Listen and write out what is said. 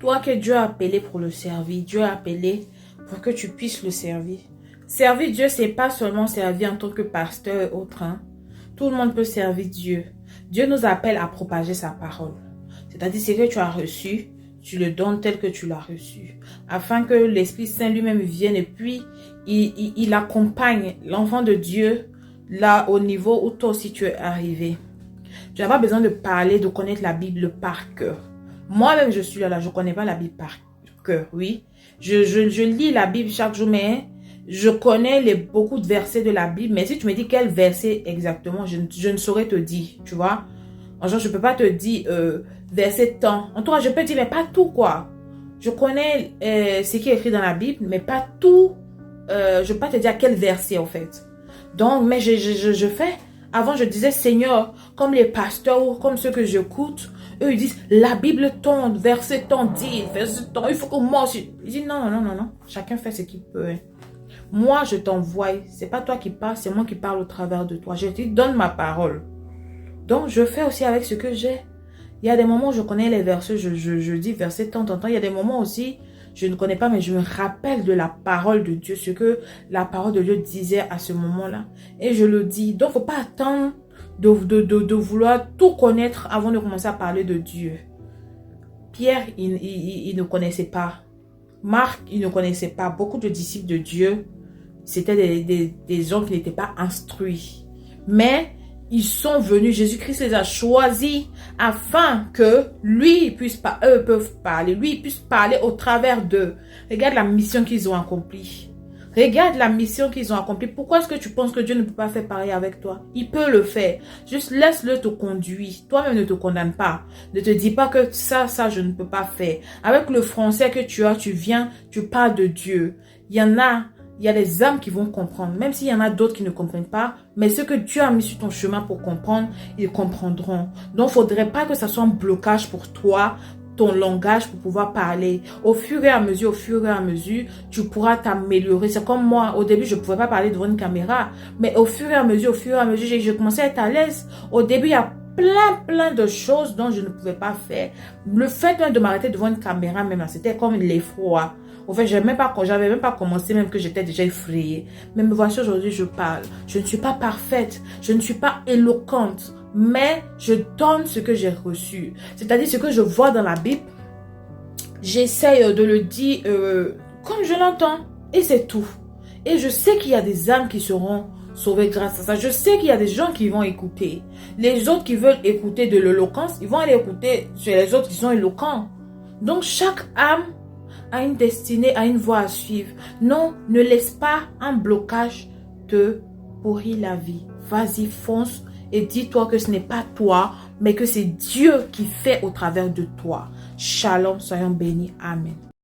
Toi que Dieu a appelé pour le servir, Dieu a appelé pour que tu puisses le servir. Servir Dieu, c'est pas seulement servir en tant que pasteur et autre. Hein. Tout le monde peut servir Dieu. Dieu nous appelle à propager sa parole. C'est-à-dire ce que tu as reçu, tu le donnes tel que tu l'as reçu. Afin que l'Esprit Saint lui-même vienne et puis il accompagne l'enfant de Dieu là au niveau où toi aussi tu es arrivé. Tu n'as pas besoin de parler, de connaître la Bible par cœur. Moi-même, je suis là, je ne connais pas la Bible par cœur, oui. Je lis la Bible chaque jour, mais je connais beaucoup de versets de la Bible. Mais si tu me dis quel verset exactement, je ne saurais te dire, tu vois. En genre, je ne peux pas te dire verset tant. En tout cas, je peux te dire, mais pas tout, quoi. Je connais ce qui est écrit dans la Bible, mais pas tout. Je ne peux pas te dire quel verset, en fait. Donc, mais je fais... Avant, je disais, Seigneur, comme les pasteurs ou comme ceux que j'écoute, eux, ils disent, la Bible tombe, verset tant dit, verset tant, il faut que moi aussi. Ils disent, non. Chacun fait ce qu'il peut. Moi, je t'envoie. C'est pas toi qui parles, c'est moi qui parle au travers de toi. Je te donne ma parole. Donc, je fais aussi avec ce que j'ai. Il y a des moments où je connais les versets, je dis verset tant. Il y a des moments aussi, je ne connais pas, mais je me rappelle de la parole de Dieu, ce que la parole de Dieu disait à ce moment-là. Et je le dis. Donc, il ne faut pas attendre de vouloir tout connaître avant de commencer à parler de Dieu. Pierre, il ne connaissait pas. Marc, il ne connaissait pas. Beaucoup de disciples de Dieu, c'était des hommes qui n'étaient pas instruits. Mais ils sont venus, Jésus-Christ les a choisis afin que lui puisse eux peuvent parler, lui puisse parler au travers d'eux. Regarde la mission qu'ils ont accomplie. Regarde la mission qu'ils ont accomplie. Pourquoi est-ce que tu penses que Dieu ne peut pas faire pareil avec toi? Il peut le faire. Juste laisse-le te conduire. Toi-même ne te condamne pas. Ne te dis pas que ça je ne peux pas faire. Avec le français que tu as, tu viens, tu parles de Dieu. Il y a des âmes qui vont comprendre, même s'il y en a d'autres qui ne comprennent pas, mais ce que Dieu a mis sur ton chemin pour comprendre, ils comprendront. Donc, il ne faudrait pas que ça soit un blocage pour toi, ton langage pour pouvoir parler. Au fur et à mesure, tu pourras t'améliorer. C'est comme moi, au début, je ne pouvais pas parler devant une caméra, mais au fur et à mesure, j'ai commencé à être à l'aise. Au début, il y a plein de choses dont je ne pouvais pas faire. Le fait de m'arrêter devant une caméra, même, c'était comme l'effroi. En fait, j'avais même pas commencé, même que j'étais déjà effrayée. Mais me voici aujourd'hui, je parle. Je ne suis pas parfaite. Je ne suis pas éloquente. Mais je donne ce que j'ai reçu. C'est-à-dire ce que je vois dans la Bible. J'essaye de le dire comme je l'entends. Et c'est tout. Et je sais qu'il y a des âmes qui seront sauvées grâce à ça. Je sais qu'il y a des gens qui vont écouter. Les autres qui veulent écouter de l'éloquence, ils vont aller écouter sur les autres qui sont éloquents. Donc, chaque âme a une destinée, a une voie à suivre. Non, ne laisse pas un blocage te pourrir la vie. Vas-y, fonce et dis-toi que ce n'est pas toi, mais que c'est Dieu qui fait au travers de toi. Shalom, soyons bénis. Amen.